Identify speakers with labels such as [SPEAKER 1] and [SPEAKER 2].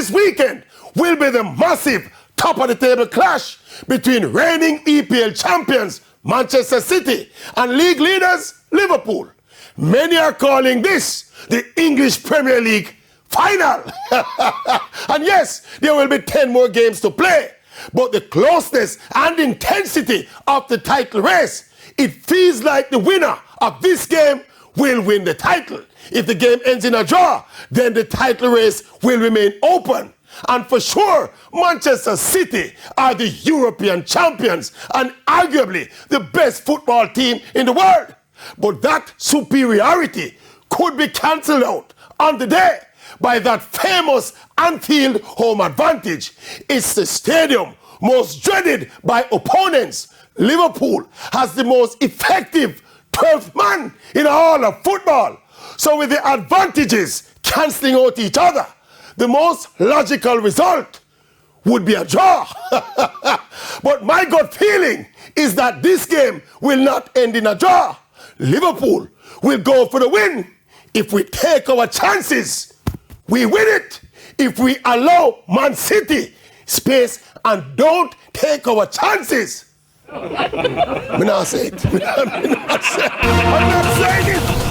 [SPEAKER 1] this weekend will be the massive top of the table clash between reigning EPL champions Manchester City and league leaders Liverpool. Many are calling this the English Premier League final. And yes, there will be 10 more games to play, but the closeness and intensity of the title race, it feels like the winner of this game will win the title. If the game ends in a draw, then the title race will remain open. And for sure, Manchester City are the European champions and arguably the best football team in the world. But that superiority could be cancelled out on the day by that famous Anfield home advantage. It's the stadium most dreaded by opponents. Liverpool has the most effective 12th man in all of football. So with the advantages cancelling out each other, the most logical result would be a draw. But my gut feeling is that this game will not end in a draw. Liverpool will go for the win. If we take our chances, we win it. If we allow Man City space and don't take our chances, I'm not saying it. I'm not saying it.